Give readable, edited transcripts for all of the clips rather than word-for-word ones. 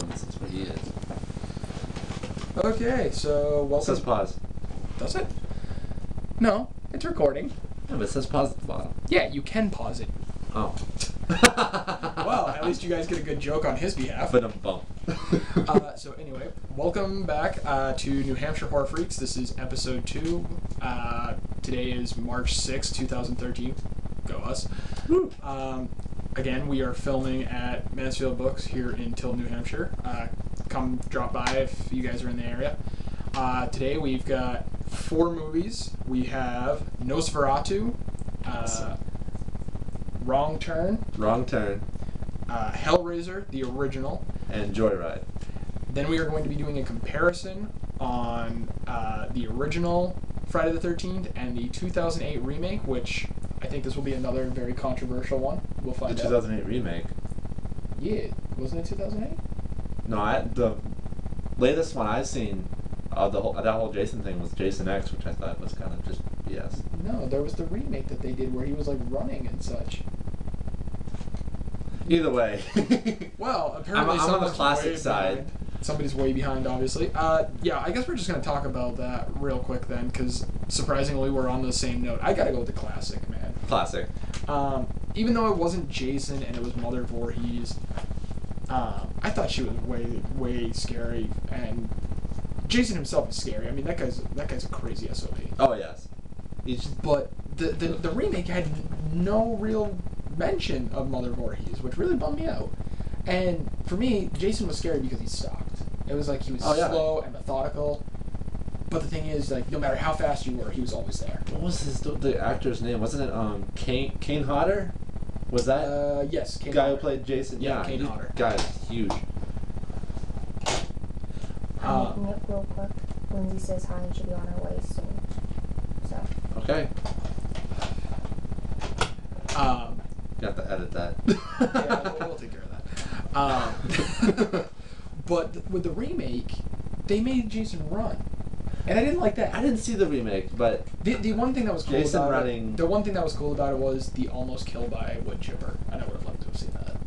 That's what he is. Okay, so welcome. It says pause. Does it? No, it's recording. Yeah, but it says pause at the bottom. Yeah, you can pause it. Oh. Well, at least you guys get a good joke on his behalf. But a bump. So anyway, welcome back to New Hampshire Horror Freaks. This is episode 2. Today is March 6, 2013. Go us. Woo. Again, we are filming at Mansfield Books here in Tilton, New Hampshire. Come drop by if you guys are in the area. Today we've got 4 movies. We have Nosferatu, Wrong Turn, Hellraiser, the original, and Joyride. Then we are going to be doing a comparison on the original Friday the 13th and the 2008 remake, which I think this will be another very controversial one. We'll find out. The 2008 remake. Yeah, wasn't it 2008? No, the latest one I've seen that whole Jason thing was Jason X, which I thought was kind of just BS. No, there was the remake that they did where he was like running and such. Either way. Well, apparently I'm on the classic side. Behind. Somebody's way behind, obviously. Yeah, I guess we're just going to talk about that real quick then, because surprisingly we're on the same note. I got to go with the classic, man. Classic. Even though it wasn't Jason and it was Mother Voorhees, I thought she was way scary, and Jason himself is scary. I mean, that guy's a crazy SOB. Oh yes. But the remake had no real mention of Mother Voorhees, which really bummed me out. And for me, Jason was scary because he stalked. It was like he was slow and methodical. But the thing is, like, no matter how fast you were, he was always there. What was the actor's name? Wasn't it Kane Hodder? Was that? Yes, Kane guy Hodder. Who played Jason. Yeah, Kane Hodder. Guy is huge. I'm making it real quick. Lindsay says hi and she'll be on her way soon. So. Okay. You have to edit that. Yeah, we'll take care of that. But with the remake, they made Jason run, and I didn't like that. I didn't see the remake, but the one thing that was cool Jason about running. The one thing that was cool about it was the almost kill by a wood chipper, and I would have liked to have seen that.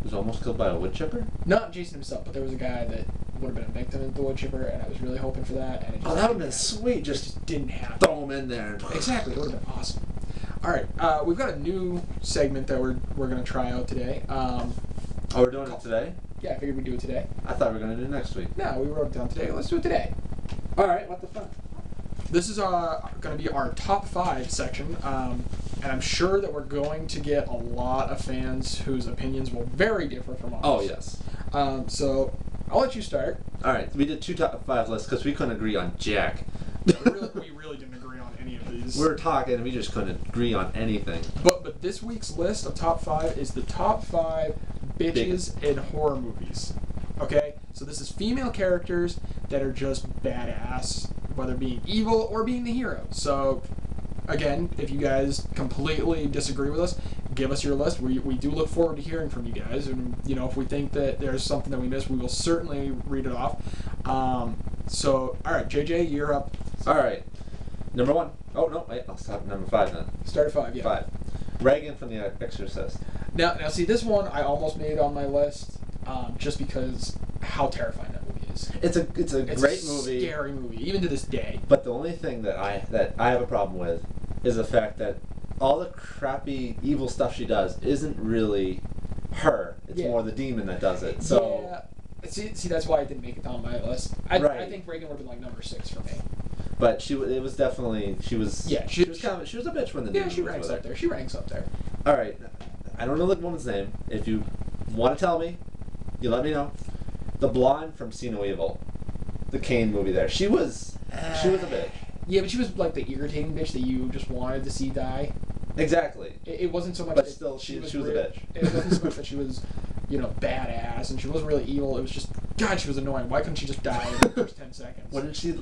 Was almost killed by a wood chipper? Not Jason himself, but there was a guy that would have been a victim of the wood chipper, and I was really hoping for that. And it just that would have been sweet. Just didn't happen. Throw him in there. Exactly, it would have been awesome. All right, we've got a new segment that we're going to try out today. We're doing it today? Yeah, I figured we'd do it today. I thought we were going to do it next week. No, we wrote it down today. Let's do it today. All right, what the fuck? This is going to be our top 5 section, and I'm sure that we're going to get a lot of fans whose opinions will very differ from ours. Oh, yes. So I'll let you start. All right, we did 2 top 5 lists because we couldn't agree on jack. We really didn't agree on any of these. We were talking and we just couldn't agree on anything. But this week's list of top 5 is the top 5 bitches in horror movies. Okay? So this is female characters that are just badass, whether being evil or being the hero. So, again, if you guys completely disagree with us, give us your list. We do look forward to hearing from you guys. And, you know, if we think that there's something that we missed, we will certainly read it off. So, all right, JJ, you're up. All right. Number 1. Oh, no, wait, I'll stop at number 5 then. Start at 5, yeah. 5. Reagan from The Exorcist. Now, see, this one I almost made on my list just because how terrifying that movie is. It's a great movie. Scary movie, even to this day. But the only thing that I have a problem with is the fact that all the crappy evil stuff she does isn't really her. It's more the demon that does it. So yeah. See, that's why I didn't make it on my list. I think Reagan would have been like number 6 for me. But she was a bitch when the demon she was ranks with her. up there. She ranks up there. All right, I don't know the woman's name. If you want to tell me, you let me know. The blonde from See No Evil, the Kane movie. There, she was a bitch. Yeah, but she was like the irritating bitch that you just wanted to see die. Exactly. It wasn't so much. But still, she was a bitch. It wasn't so much that she was, badass, and she wasn't really evil. It was just, God, she was annoying. Why couldn't she just die in the first 10 seconds? What did she?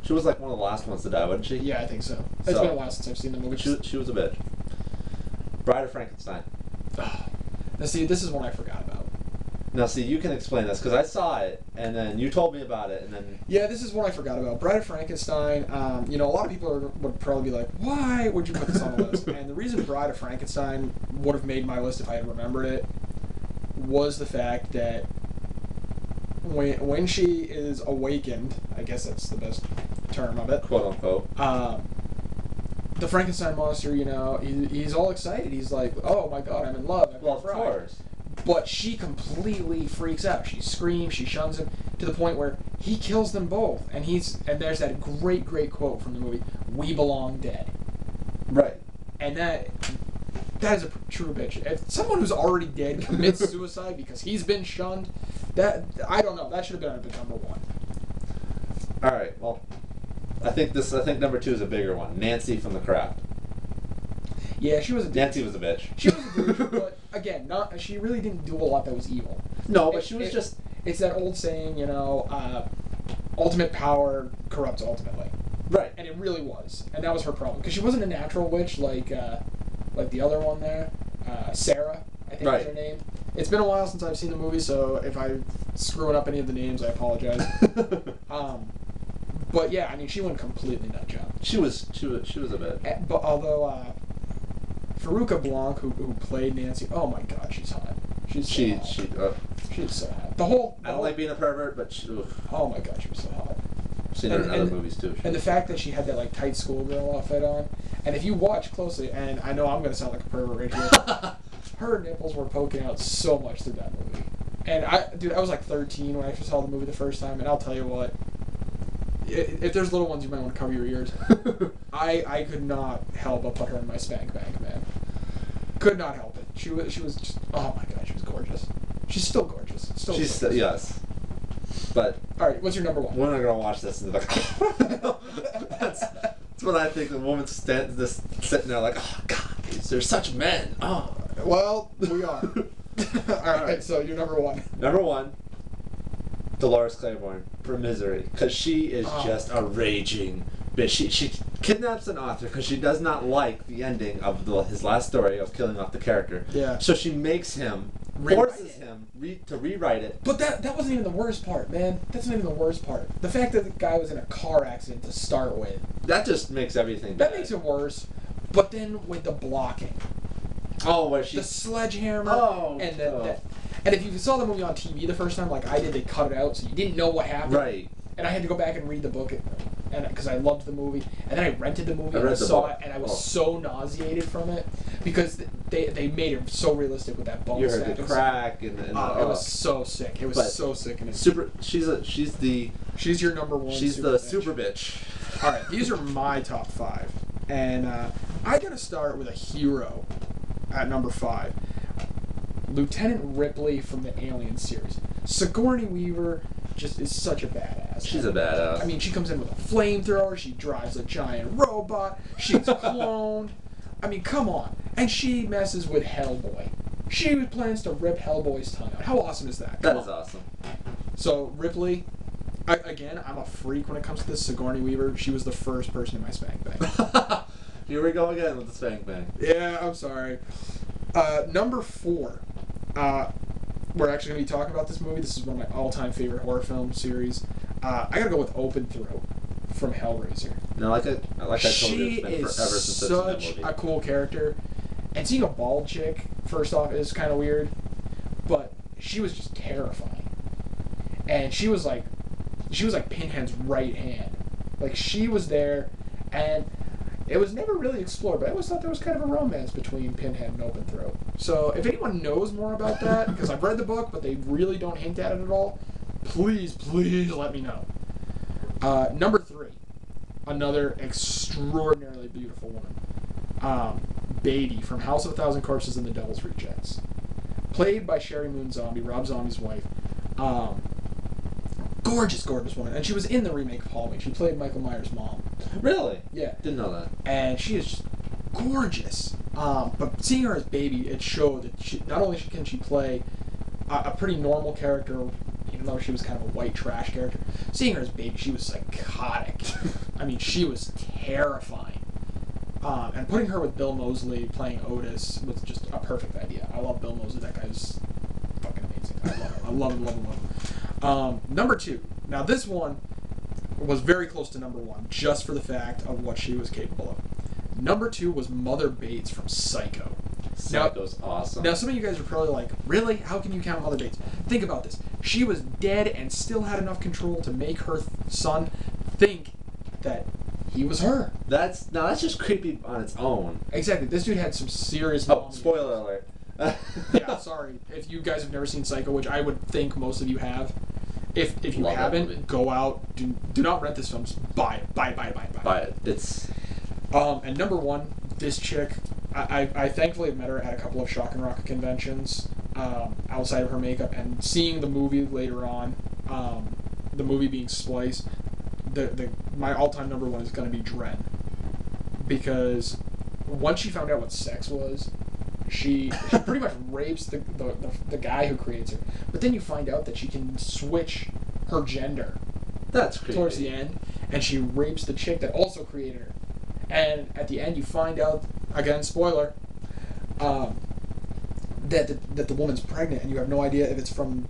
She was like one of the last ones to die, wasn't she? Yeah, I think so. It's been a while since I've seen the movie. She was a bitch. Bride of Frankenstein. Now, see, this is one I forgot about. Now, see, you can explain this, because I saw it, and then you told me about it, and then... Yeah, this is one I forgot about. Bride of Frankenstein, a lot of people would probably be like, why would you put this on the list? And the reason Bride of Frankenstein would have made my list if I had remembered it was the fact that when she is awakened, I guess that's the best term of it. Quote unquote. The Frankenstein monster, you know, he's all excited. He's like, "Oh my God, I'm in love." Well, of course. But she completely freaks out. She screams. She shuns him to the point where he kills them both. And there's that great quote from the movie: "We belong dead." Right. And that is a true bitch. If someone who's already dead commits suicide because he's been shunned, I don't know. That should have been number one. All right. Well, I think number 2 is a bigger one. Nancy from The Craft. Yeah, she was a douche. Nancy was a bitch. She was a douche, but again, she really didn't do a lot that was evil. No, but she was just. It's that old saying, you know, ultimate power corrupts ultimately. Right. And it really was, and that was her problem because she wasn't a natural witch like the other one there, Sarah, I think is her name. It's been a while since I've seen the movie, so if I'm screwing up any of the names, I apologize. But yeah, I mean, she went completely nut job. She was a bit. But although Farouka Blanc, who played Nancy, oh my God, she's hot. She's so hot. I don't like being a pervert, but oh my God, she was so hot. I've seen her in other movies too. And the fact that she had that like tight schoolgirl outfit on, and if you watch closely, and I know I'm gonna sound like a pervert right here, her nipples were poking out so much through that movie. And I was like 13 when I first saw the movie the first time, and I'll tell you what, if there's little ones, you might want to cover your ears. I could not help but put her in my spank bank, man. Could not help it. She was just, oh my God, she was gorgeous. She's still gorgeous. Yes. But all right, what's your number one? We're not gonna watch this in the that's what I think. The woman's sitting there like, oh God, they're such men. Oh, well, we are. All right, so you're number one. Number one, Dolores Claiborne for Misery, because she is just a raging bitch. She kidnaps an author because she does not like the ending of his last story of killing off the character. Yeah. So she makes him. Forces him to rewrite it. But that wasn't even the worst part, man. That's not even the worst part. The fact that the guy was in a car accident to start with. That just makes everything bad. That makes it worse. But then with the blocking. Oh, where she... The sledgehammer. Oh. And if you saw the movie on TV the first time, like I did, they cut it out, so you didn't know what happened. Right. And I had to go back and read the book, and because I loved the movie, and then I rented the movie and I saw it, and I was so nauseated from it because they made it so realistic with that bone. You heard the crack and it was so sick. It was so sick. And she's your number one. She's the super bitch. All right, these are my top 5, and I gotta start with a hero at number 5. Lieutenant Ripley from the Alien series. Sigourney Weaver just is such a badass. She's a badass. I mean, she comes in with a flamethrower. She drives a giant robot. She's cloned. I mean, come on. And she messes with Hellboy. She plans to rip Hellboy's tongue out. How awesome is that? That is awesome. So Ripley, I'm a freak when it comes to this. Sigourney Weaver. She was the first person in my spank bag. Here we go again with the spank bag. Yeah, I'm sorry. Number 4. We're actually going to be talking about this movie. This is one of my all-time favorite horror film series. I got to go with Open Throat from Hellraiser. No, like I told you, it's been forever since I've seen that movie. She's such a cool character. And seeing a bald chick, first off, is kind of weird. But she was just terrifying. And she was like Pinhead's right hand. Like, she was there, and it was never really explored, but I always thought there was kind of a romance between Pinhead and Open Throat. So if anyone knows more about that, because I've read the book, but they really don't hint at it at all, please let me know. Number 3, another extraordinarily beautiful woman. Beatty from House of a Thousand Corpses and the Devil's Rejects. Played by Sherry Moon Zombie, Rob Zombie's wife. Gorgeous woman. And she was in the remake of Halloween. She played Michael Myers' mom. Really? Yeah. Didn't know that. And she is just gorgeous. But seeing her as Baby, it showed that not only can she play a pretty normal character, even though she was kind of a white trash character, seeing her as Baby, she was psychotic. I mean, she was terrifying. And putting her with Bill Moseley playing Otis was just a perfect idea. I love Bill Moseley. That guy's fucking amazing. I love him. Number 2. Now, this one was very close to number 1, just for the fact of what she was capable of. Number 2 was Mother Bates from Psycho. Psycho's awesome. Now, some of you guys are probably like, really? How can you count Mother Bates? Think about this. She was dead and still had enough control to make her son think that he was her. That's just creepy on its own. Exactly. This dude had some serious. Spoiler alert. Yeah, sorry. If you guys have never seen Psycho, which I would think most of you have, if you Love that movie. haven't, go out. Do not rent this film. Just buy it. Buy it. Buy it. It's. And number one, this chick, I thankfully have met her at a couple of Shock and Rock conventions outside of her makeup, and seeing the movie later on, the movie being Splice, my all-time number one is going to be Dren. Because once she found out what sex was, she pretty much rapes the guy who creates her. But then you find out that she can switch her gender. That's creepy. Towards the end, and she rapes the chick that also created her. And at the end, you find out, again, spoiler, that the woman's pregnant, and you have no idea if it's from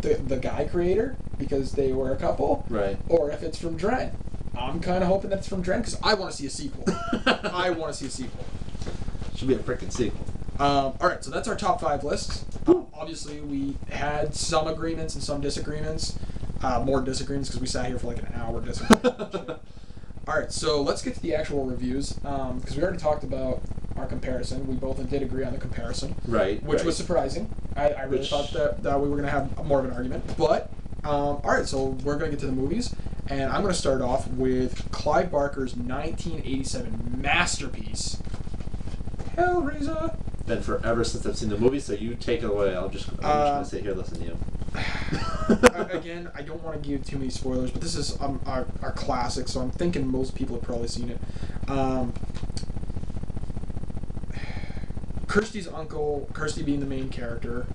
the guy creator, because they were a couple, right, or if it's from Dren. I'm kind of hoping that it's from Dren, because I want to see a sequel. I want to see a sequel. Should be a freaking sequel. Alright, so that's our top 5 lists. Obviously, we had some agreements and some disagreements. More disagreements, because we sat here for like an hour disagreeing. Alright, so let's get to the actual reviews, because we already talked about our comparison. We both did agree on the comparison. Right. Which was surprising. I really thought that we were going to have more of an argument. But, alright, so we're going to get to the movies, and I'm going to start off with Clive Barker's 1987 masterpiece, Hellraiser. Been forever since I've seen the movie, so you take it away. I'm just going to sit here and listen to you. Again, I don't want to give too many spoilers, but this is our classic, so I'm thinking most people have probably seen it. Kirsty's uncle, Kirsty being the main character,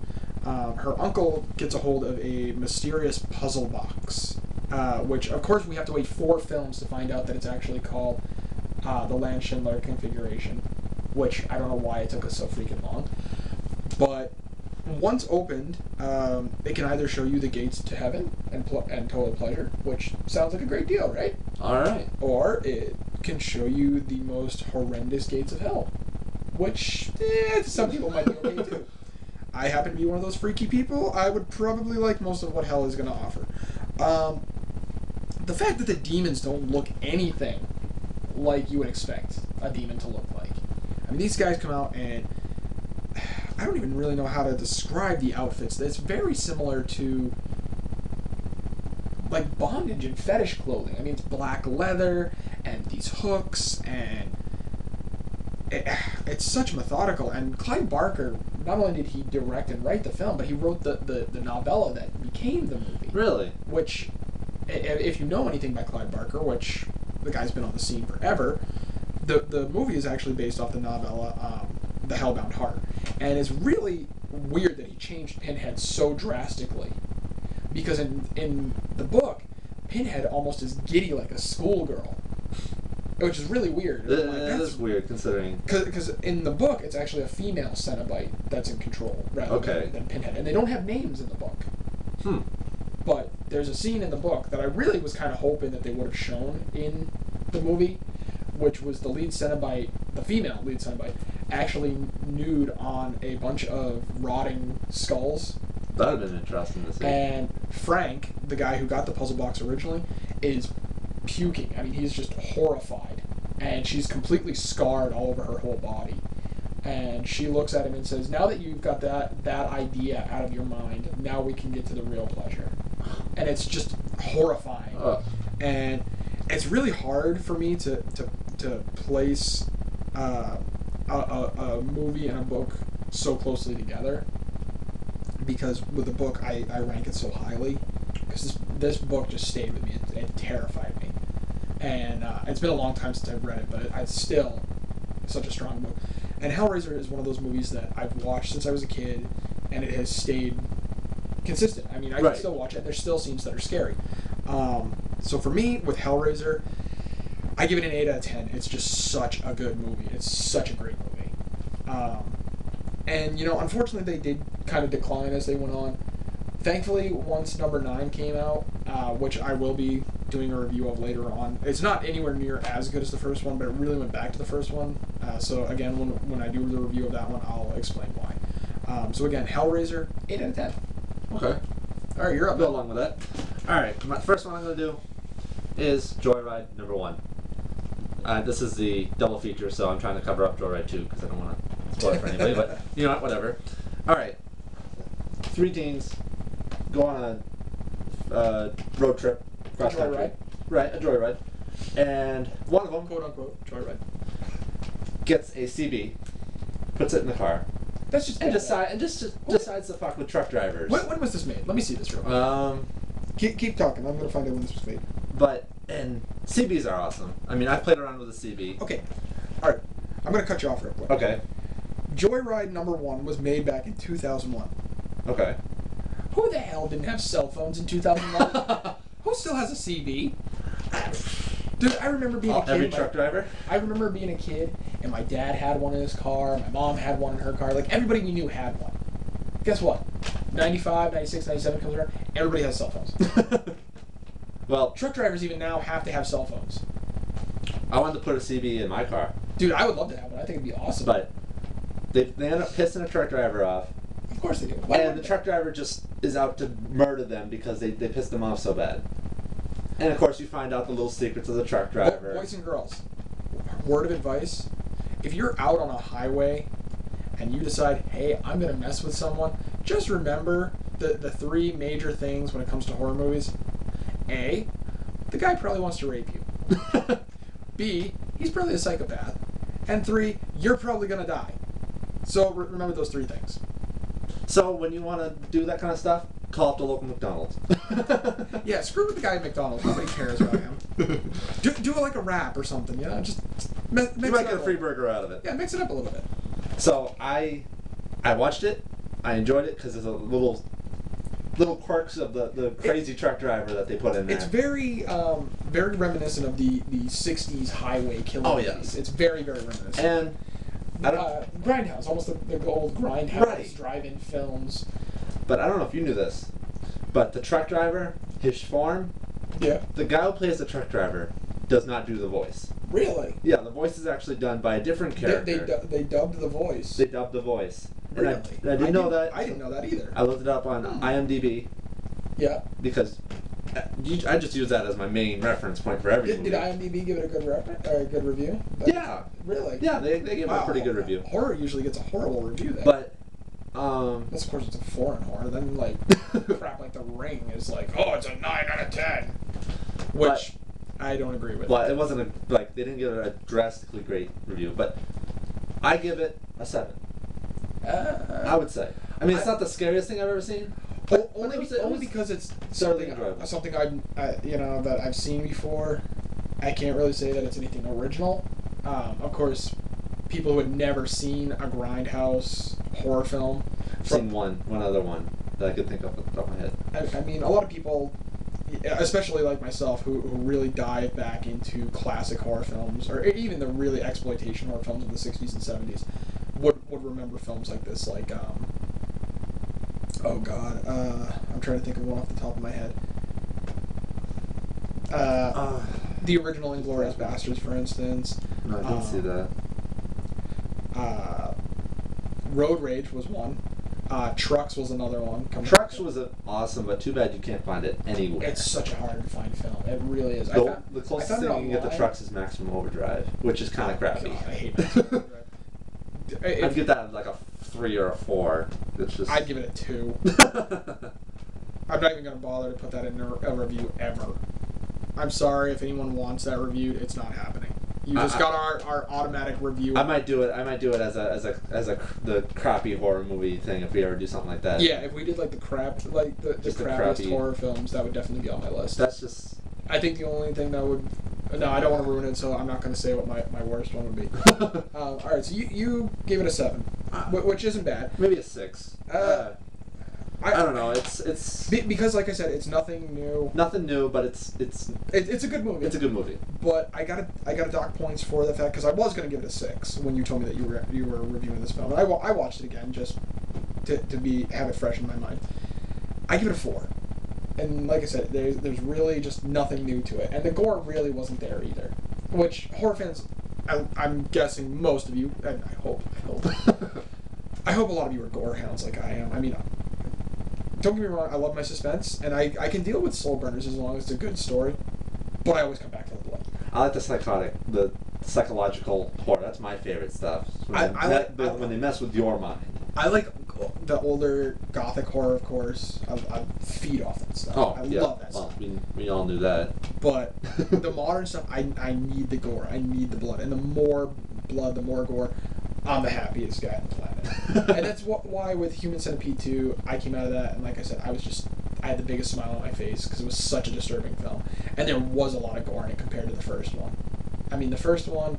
her uncle gets a hold of a mysterious puzzle box, which, of course, we have to wait 4 films to find out that it's actually called the Land Schindler configuration, which I don't know why it took us so freaking long. But once opened, it can either show you the gates to heaven and total pleasure, which sounds like a great deal, right? All right. Or it can show you the most horrendous gates of hell, which some people might be okay too. I happen to be one of those freaky people. I would probably like most of what hell is going to offer. The fact that the demons don't look anything like you would expect a demon to look like. I mean, these guys come out and I don't even really know how to describe the outfits. It's very similar to like bondage and fetish clothing. I mean, it's black leather and these hooks, and it's such methodical. And Clive Barker, not only did he direct and write the film, but he wrote the novella that became the movie. Really? Which, if you know anything by Clive Barker, which the guy's been on the scene forever, the movie is actually based off the novella The Hellbound Heart. And it's really weird that he changed Pinhead so drastically. Because in the book, Pinhead almost is giddy like a schoolgirl. Which is really weird. That is weird, considering... Because in the book, it's actually a female Cenobite that's in control, rather than Pinhead. And they don't have names in the book. But there's a scene in the book that I really was kind of hoping that they would have shown in the movie, which was the lead Cenobite, the female lead Cenobite, actually nude on a bunch of rotting skulls. That would have been interesting to see. And Frank, the guy who got the puzzle box originally, is puking. I mean, he's just horrified. And she's completely scarred all over her whole body. And she looks at him and says, now that you've got that idea out of your mind, now we can get to the real pleasure. And it's just horrifying. And it's really hard for me to place a movie and a book so closely together, because with the book I rank it so highly, because this book just stayed with me. It terrified me, and it's been a long time since I've read it, but it's still such a strong book. And Hellraiser is one of those movies that I've watched since I was a kid, and it has stayed consistent. I mean, I can still watch it. There's still scenes that are scary. So for me, with Hellraiser, I give it an 8 out of 10. It's just such a good movie. It's such a great movie. And, you know, unfortunately, they did kind of decline as they went on. Thankfully, once number 9 came out, which I will be doing a review of later on, it's not anywhere near as good as the first one, but it really went back to the first one. So again, when I do the review of that one, I'll explain why. So again, Hellraiser, 8 out of 10. Okay. All right, you're up. Go along with that. All right, my first one I'm going to do is Joyride #1. This is the double feature, so I'm trying to cover up Joyride 2 because I don't want to spoil it for anybody, but you know what, whatever. All right, 3 teens go on a road trip cross country. Joyride. Right, a joyride. And one of them, Quote unquote, joyride. gets a CB, puts it in the car, That's just and decides to fuck with truck drivers. When was this made? Let me see this real quick. Keep talking. I'm gonna find out when this was made. And CBs are awesome. I mean, I've played around with a CB. Okay. All right. I'm gonna cut you off real quick. Okay. Joyride #1 was made back in 2001. Okay. Who the hell didn't have cell phones in 2001? Who still has a CB? Dude, I remember being a kid. Every truck driver? I remember being a kid, and my dad had one in his car, my mom had one in her car. Like, everybody we knew had one. Guess what? 95, 96, 97 comes around, everybody has cell phones. Well, Truck drivers even now have to have cell phones. I wanted to put a CB in my car. Dude, I would love to have one. I think it'd be awesome. But they end up pissing a truck driver off. Of course they do. And the truck driver just is out to murder them because they pissed them off so bad. And of course you find out the little secrets of the truck driver. Boys and girls, word of advice, if you're out on a highway and you decide, hey, I'm going to mess with someone, just remember the 3 major things when it comes to horror movies. A, the guy probably wants to rape you. B, he's probably a psychopath. And 3, you're probably going to die. So remember those 3 things. So when you want to do that kind of stuff, call up the local McDonald's. Yeah, screw with the guy at McDonald's. Nobody cares about him. Do it like a rap or something, you know? Just mix You it might up get a free burger out of it. Yeah, mix it up a little bit. So I watched it. I enjoyed it because there's a little quirks of the crazy truck driver that they put in there. It's very very reminiscent of the 60s highway killer movies. Yes. It's very, very reminiscent. And I don't, Grindhouse, almost the old Grindhouse Right. drive-in films. but I don't know if you knew this, but the truck driver, his form, Yeah. the guy who plays the truck driver does not do the voice. Really? Yeah, the voice is actually done by a different character. They dubbed the voice. They dubbed the voice. And Really? I didn't know that. I didn't know that either. I looked it up on IMDb Yeah. because I just use that as my main reference point for every Did movie. IMDb give it a good a good review? Yeah. Really? Yeah, they gave it a pretty good review. Horror usually gets a horrible review then. But Unless, of course, it's a foreign horror. Then, like, crap like The Ring is like, oh, it's a 9 out of 10. Which I don't agree with. Well, it wasn't they didn't give it a drastically great review, but I give it a 7. I would say. I mean, it's not the scariest thing I've ever seen. Only because it's thoroughly something enjoyable. that I've seen before. I can't really say that it's anything original. Of course, people who had never seen a Grindhouse horror film. I've seen one other one that I could think of off the top of my head. I mean, a lot of people, especially like myself, who really dive back into classic horror films, or even the really exploitation horror films of the 60s and 70s, would remember films like this, like, oh god, I'm trying to think of one off the top of my head. The original Inglourious Basterds, for instance. No, I didn't see that. Road Rage was one. Trucks was another one. Trucks was awesome, but too bad you can't find it anywhere. It's such a hard to find film. It really is. The closest thing you can get to online. Trucks is Maximum Overdrive, which is kind of crappy. God, I hate Maximum Overdrive. I'd give that like a 3 or a 4. It's just. I'd give it a 2. I'm not even going to bother to put that in a review ever. I'm sorry if anyone wants that reviewed. It's not happening. You just got our automatic review. I might do it. As the crappy horror movie thing if we ever do something like that. Yeah, if we did like the crappiest crappy horror films, that would definitely be on my list. That's just. I think the only thing that would. No, I don't want to ruin it, so I'm not going to say what my worst one would be. All right, so you gave it a 7, which isn't bad. Maybe a 6. I don't know. It's because, like I said, it's nothing new. Nothing new, but it's a good movie. It's a good movie. But I gotta dock points for the fact because I was gonna give it a 6 when you told me that you were reviewing this film, and I watched it again just to have it fresh in my mind. I give it a 4, and like I said, there's really just nothing new to it, and the gore really wasn't there either. Which horror fans, I'm guessing most of you, and I hope a lot of you are gore hounds like I am. I mean, don't get me wrong, I love my suspense, and I can deal with slow burners as long as it's a good story, but I always come back to the blood. I like the psychological horror. That's my favorite stuff. When when they mess with your mind. I like the older gothic horror, of course. I feed off that stuff. Oh, I yeah. love that stuff. We all knew that. But the modern stuff, I need the gore. I need the blood. And the more blood, the more gore, I'm the happiest guy on the planet. And that's why with Human Centipede 2, I came out of that, and like I said, I had the biggest smile on my face because it was such a disturbing film. And there was a lot of gore in it compared to the first one. I mean, the first one,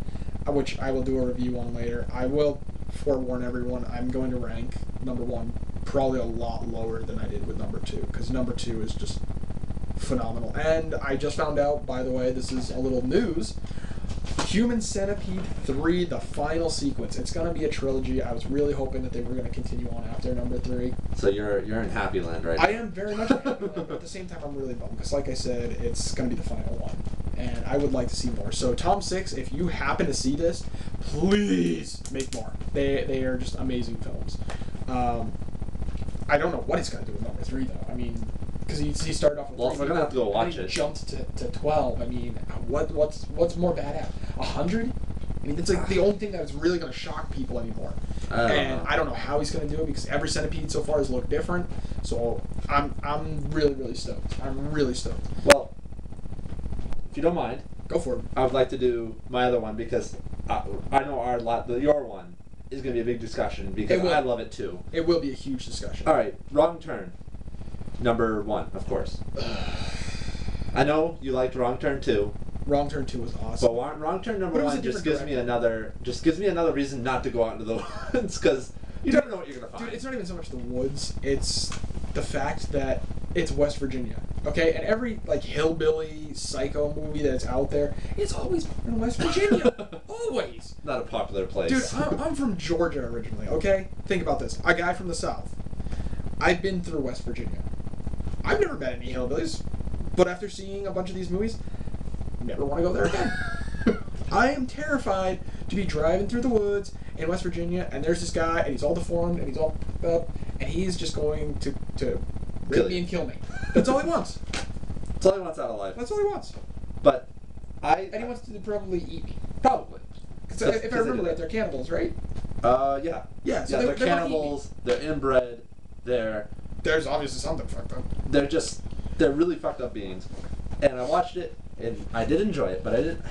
which I will do a review on later, I will forewarn everyone, I'm going to rank number 1 probably a lot lower than I did with number 2, because number 2 is just phenomenal. And I just found out, by the way, this is a little news, Human Centipede 3, the final sequence. It's going to be a trilogy. I was really hoping that they were going to continue on after number 3. So you're in Happy Land right now. I am very much in Happy Land, but at the same time I'm really bummed, because like I said, it's going to be the final one. And I would like to see more. So Tom 6, if you happen to see this, please make more. They are just amazing films. I don't know what he's going to do with number 3, though. I mean, because he started off with 3. We're going to have to go watch it. Jumped to 12. I mean, what's more badass? 100? I mean, it's like the only thing that is really going to shock people anymore. I don't know how he's going to do it, because every Centipede so far has looked different. So I'm really, really stoked. I'm really stoked. Well, if you don't mind, go for it. I would like to do my other one, because I know your one is going to be a big discussion, because I love it too. It will be a huge discussion. All right, Wrong Turn, number 1, of course. I know you liked Wrong Turn 2. Wrong Turn 2 was awesome. But Wrong Turn number 1 just gives me another reason not to go out into the woods, because you don't know what you're going to find. Dude, it's not even so much the woods, it's the fact that it's West Virginia. Okay, and every hillbilly psycho movie that's out there, it's always in West Virginia. Always. Not a popular place. Dude, I'm from Georgia originally. Okay, think about this. A guy from the South. I've been through West Virginia. I've never met any hillbillies, but after seeing a bunch of these movies, never want to go there again. I am terrified to be driving through the woods in West Virginia, and there's this guy, and he's all deformed, and he's all up, and he's just going to rape me and kill me. That's all he wants. That's all he wants out of life. That's all he wants. But and he wants to probably eat me. Probably. Because if I remember right, they're cannibals, right? Yeah. Yeah, so they're cannibals, they're inbred, there's obviously something fucked up. They're really fucked up beings. And I watched it, and I did enjoy it, but I didn't...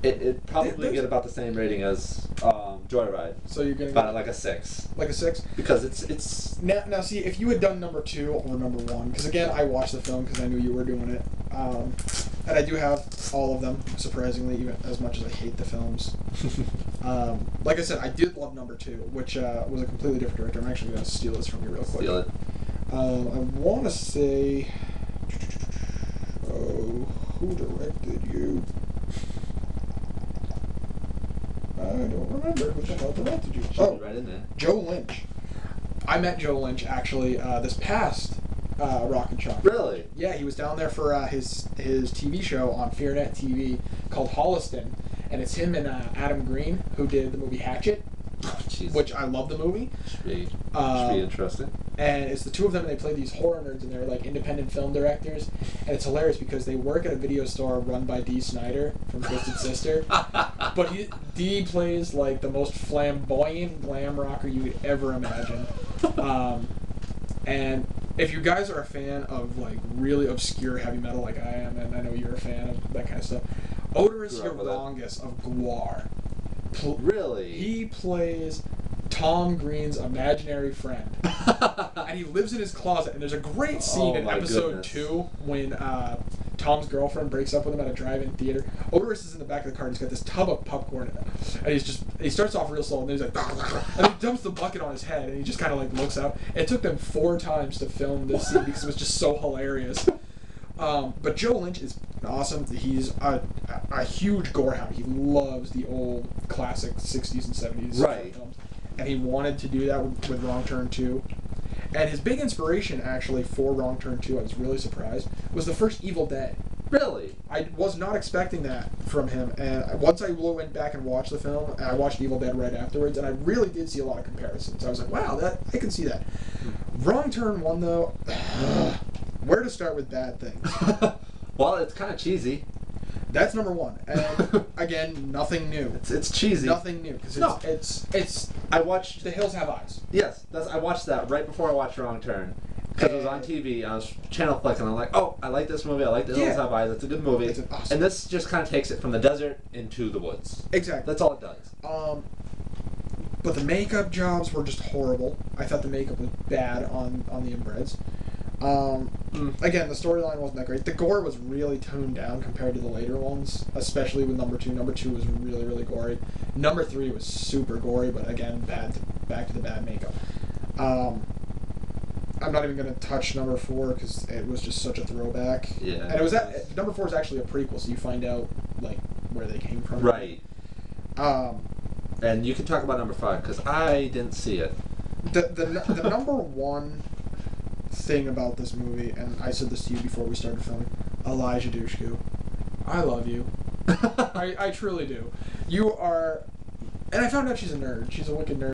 It probably get about the same rating as Joyride. So you're getting about like a 6. Like a 6? Because it's now see, if you had done number 2 or number 1, because again I watched the film because I knew you were doing it, and I do have all of them, surprisingly, even as much as I hate the films. Like I said, I did love number 2, which was a completely different director. I'm actually going to steal this from you real quick. Steal it. I want to say, who directed you? I don't remember who the hell directed you. Right in there. Joe Lynch. I met Joe Lynch actually this past Rock and Shock. Really? Yeah, he was down there for his TV show on FearNet TV called Holliston, and it's him and Adam Green who did the movie Hatchet, which I love the movie. Should be interesting. And it's the two of them, and they play these horror nerds, and they're like independent film directors, and it's hilarious because they work at a video store run by Dee Snider from Twisted Sister, but Dee plays like the most flamboyant glam rocker you could ever imagine. And if you guys are a fan of like really obscure heavy metal like I am, and I know you're a fan of that kind of stuff, Odorous Urolongus of Gwar. Really? He plays Tom Green's imaginary friend. And he lives in his closet. And there's a great scene in episode 2 when Tom's girlfriend breaks up with him at a drive-in theater. Odorous is in the back of the car, and he's got this tub of popcorn in it. And he starts off real slow, and then he's like, and he dumps the bucket on his head, and he just kind of like looks out. And it took them 4 times to film this scene because it was just so hilarious. But Joe Lynch is awesome. He's a huge gorehound. He loves the old classic 60s and 70s films. And he wanted to do that with Wrong Turn 2. And his big inspiration, actually, for Wrong Turn 2, I was really surprised, was the first Evil Dead. Really? I was not expecting that from him. And once I went back and watched the film, and I watched Evil Dead right afterwards, and I really did see a lot of comparisons. I was like, wow, I can see that. Wrong Turn 1, though. Where to start with bad things? Well, it's kind of cheesy. That's number 1. And again, nothing new. It's cheesy. Nothing new because No. it's I watched. The Hills Have Eyes. Yes, I watched that right before I watched Wrong Turn. Because it was on TV, I was channel flicking, I'm like, oh, I like this movie, I like The Hills Have Eyes, it's a good movie. It's an awesome. And this just kind of takes it from the desert into the woods. Exactly. That's all it does. But the makeup jobs were just horrible. I thought the makeup was bad on the inbreds. Again, the storyline wasn't that great. The gore was really toned down compared to the later ones, especially with number 2. Number 2 was really, really gory. Number 3 was super gory, but again, back to the bad makeup. I'm not even going to touch number 4 because it was just such a throwback. Yeah. And it was number 4 is actually a prequel, so you find out like where they came from. Right. And you can talk about number 5 because I didn't see it. The number 1 thing about this movie, and I said this to you before we started filming, Elijah Dushku, I love you. I truly do. You are, and I found out she's a nerd. She's a wicked nerd.